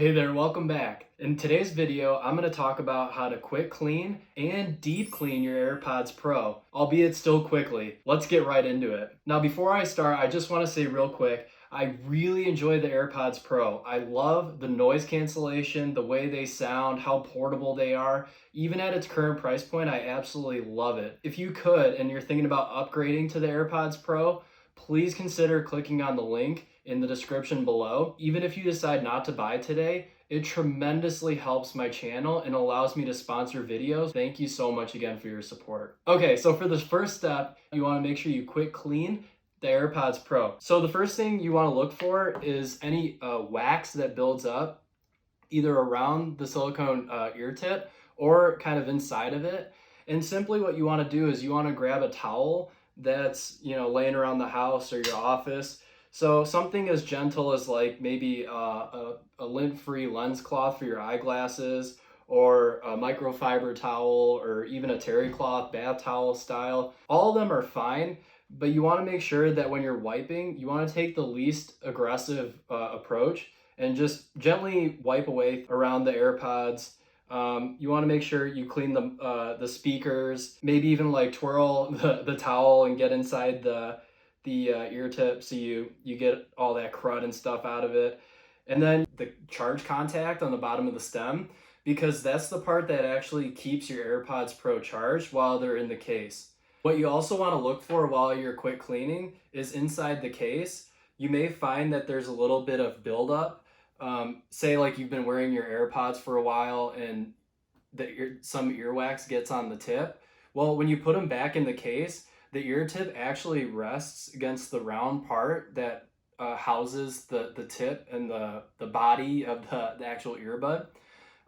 Hey there, welcome back. In today's video, I'm going to talk about how to quick clean and deep clean your AirPods Pro, albeit still quickly. Let's get right into it. Now, before I start, I just want to say real quick, I really enjoy the AirPods Pro. I love the noise cancellation, the way they sound, how portable they are. Even at its current price point, I absolutely love it. If you could, and you're thinking about upgrading to the AirPods Pro, please consider clicking on the link in the description below. Even if you decide not to buy today, it tremendously helps my channel and allows me to sponsor videos. Thank you so much again for your support. Okay, so for the first step, you want to make sure you quick clean the AirPods Pro. So the first thing you want to look for is any wax that builds up either around the silicone ear tip or kind of inside of it. And simply what you want to do is you want to grab a towel that's, laying around the house or your office. So something as gentle as like maybe a lint-free lens cloth for your eyeglasses, or a microfiber towel, or even a terry cloth bath towel style. All of them are fine, but you want to make sure that when you're wiping, you want to take the least aggressive approach and just gently wipe away around the AirPods. You want to make sure you clean the speakers, maybe even like twirl the towel and get inside the ear tip so you get all that crud and stuff out of it. And then the charge contact on the bottom of the stem, because that's the part that actually keeps your AirPods Pro charged while they're in the case. What you also want to look for while you're quick cleaning is inside the case. You may find that there's a little bit of buildup. Say like you've been wearing your AirPods for a while and some earwax gets on the tip. Well, when you put them back in the case, the ear tip actually rests against the round part that houses the tip and the body of the actual earbud.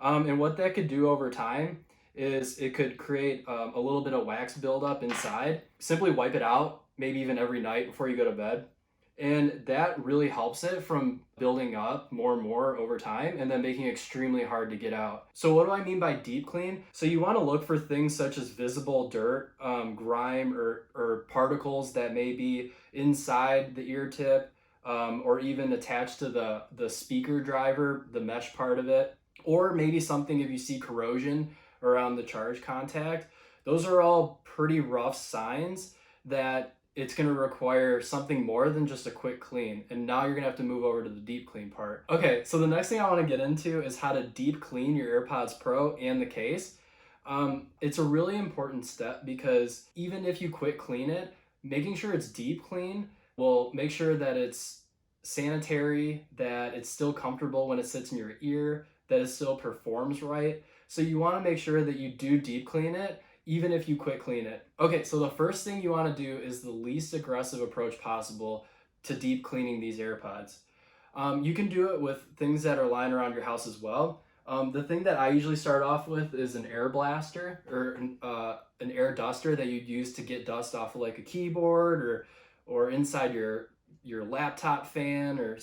And what that could do over time is it could create a little bit of wax buildup inside. Simply wipe it out, maybe even every night before you go to bed. And that really helps it from building up more and more over time and then making it extremely hard to get out. So what do I mean by deep clean? So you want to look for things such as visible dirt, grime, or particles that may be inside the ear tip, or even attached to the speaker driver, the mesh part of it, or maybe something if you see corrosion around the charge contact. Those are all pretty rough signs that it's going to require something more than just a quick clean. And now you're going to have to move over to the deep clean part. Okay, so the next thing I want to get into is how to deep clean your AirPods Pro and the case. It's a really important step because even if you quick clean it, making sure it's deep clean will make sure that it's sanitary, that it's still comfortable when it sits in your ear, that it still performs right. So you want to make sure that you do deep clean it even if you quick clean it. Okay, so the first thing you want to do is the least aggressive approach possible to deep cleaning these AirPods. You can do it with things that are lying around your house as well. The thing that I usually start off with is an air blaster or an air duster that you'd use to get dust off of like a keyboard or inside your laptop fan or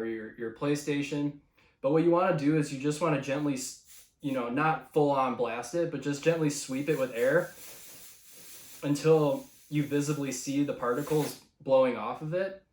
your PlayStation. But what you want to do is you just want to gently, not full on blast it, but just gently sweep it with air until you visibly see the particles blowing off of it.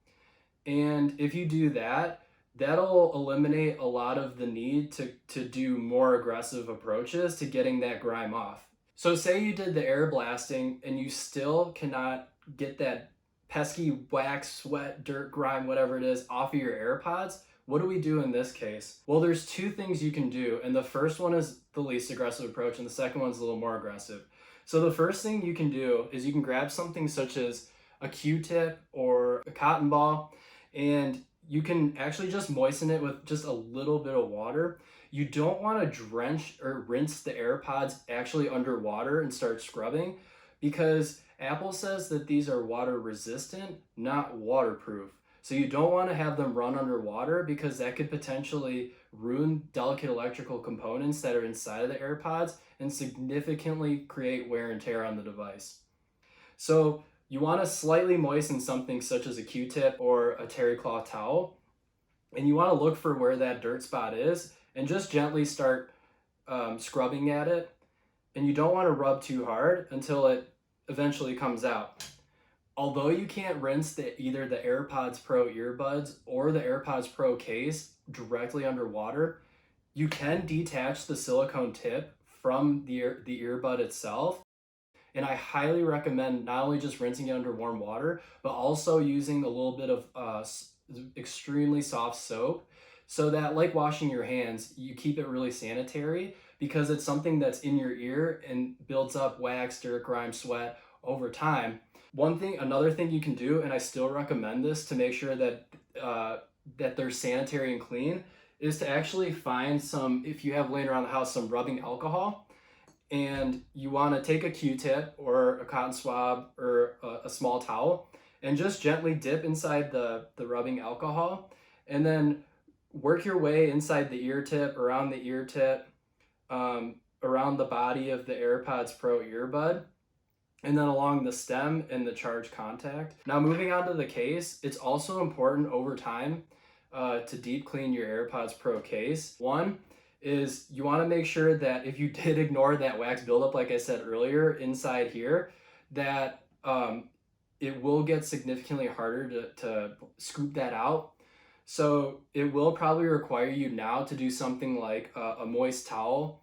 And if you do that, that'll eliminate a lot of the need to do more aggressive approaches to getting that grime off. So say you did the air blasting and you still cannot get that pesky wax, sweat, dirt, grime, whatever it is, off of your AirPods. What do we do in this case? Well, there's two things you can do, and the first one is the least aggressive approach, and the second one's a little more aggressive. So the first thing you can do is you can grab something such as a Q-tip or a cotton ball, and you can actually just moisten it with just a little bit of water. You don't want to drench or rinse the AirPods actually underwater and start scrubbing, because Apple says that these are water resistant, not waterproof. So you don't want to have them run underwater because that could potentially ruin delicate electrical components that are inside of the AirPods and significantly create wear and tear on the device. So you want to slightly moisten something such as a Q-tip or a terry cloth towel, and you want to look for where that dirt spot is and just gently start scrubbing at it. And you don't want to rub too hard until it eventually comes out. Although you can't rinse either the AirPods Pro earbuds or the AirPods Pro case directly underwater, you can detach the silicone tip from the earbud itself. And I highly recommend not only just rinsing it under warm water, but also using a little bit of extremely soft soap so that, like washing your hands, you keep it really sanitary because it's something that's in your ear and builds up wax, dirt, grime, sweat over time. Another thing you can do, and I still recommend this to make sure that that they're sanitary and clean, is to actually find some, if you have laying around the house, some rubbing alcohol, and you want to take a Q-tip or a cotton swab or a small towel and just gently dip inside the rubbing alcohol, and then work your way inside the ear tip, around the ear tip, around the body of the AirPods Pro earbud, and then along the stem and the charge contact. Now, moving on to the case, it's also important over time to deep clean your AirPods Pro case. One is you want to make sure that if you did ignore that wax buildup, like I said earlier, inside here, that it will get significantly harder to scoop that out. So it will probably require you now to do something like a moist towel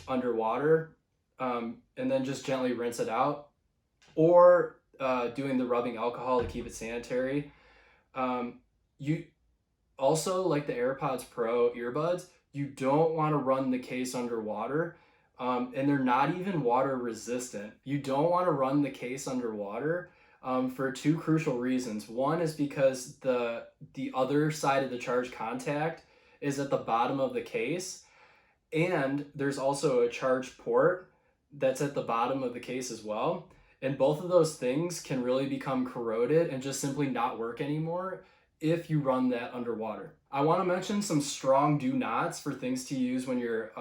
underwater, and then just gently rinse it out, or doing the rubbing alcohol to keep it sanitary. You also, like the AirPods Pro earbuds, you don't want to run the case underwater, and they're not even water resistant. You don't want to run the case underwater for two crucial reasons. One is because the other side of the charge contact is at the bottom of the case, and there's also a charge port that's at the bottom of the case as well. And both of those things can really become corroded and just simply not work anymore if you run that underwater. I want to mention some strong do nots for things to use when you're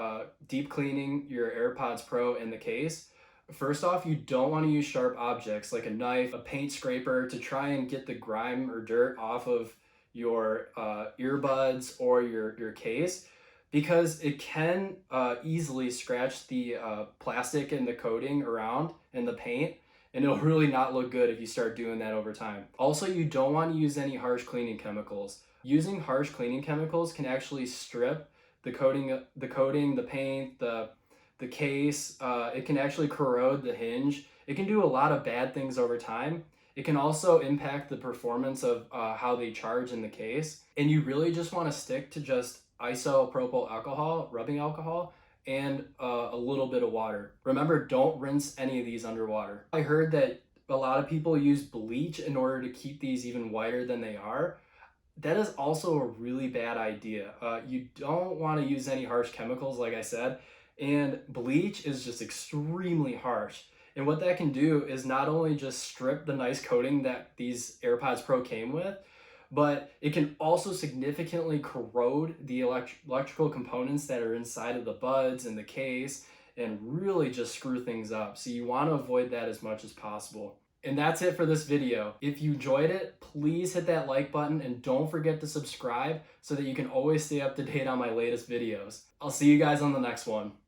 deep cleaning your AirPods Pro in the case. First off, you don't want to use sharp objects like a knife, a paint scraper to try and get the grime or dirt off of your earbuds or your case, because it can easily scratch the plastic and the coating around and the paint, and it'll really not look good if you start doing that over time. Also, you don't want to use any harsh cleaning chemicals. Using harsh cleaning chemicals can actually strip the coating, the paint, the case. It can actually corrode the hinge. It can do a lot of bad things over time. It can also impact the performance of how they charge in the case. And you really just want to stick to just isopropyl alcohol, rubbing alcohol, and a little bit of water. Remember, don't rinse any of these underwater. I heard that a lot of people use bleach in order to keep these even whiter than they are. That is also a really bad idea. You don't want to use any harsh chemicals, like I said, and bleach is just extremely harsh. And what that can do is not only just strip the nice coating that these AirPods Pro came with, but it can also significantly corrode the electrical components that are inside of the buds and the case and really just screw things up. So you want to avoid that as much as possible. And that's it for this video. If you enjoyed it, please hit that like button and don't forget to subscribe so that you can always stay up to date on my latest videos. I'll see you guys on the next one.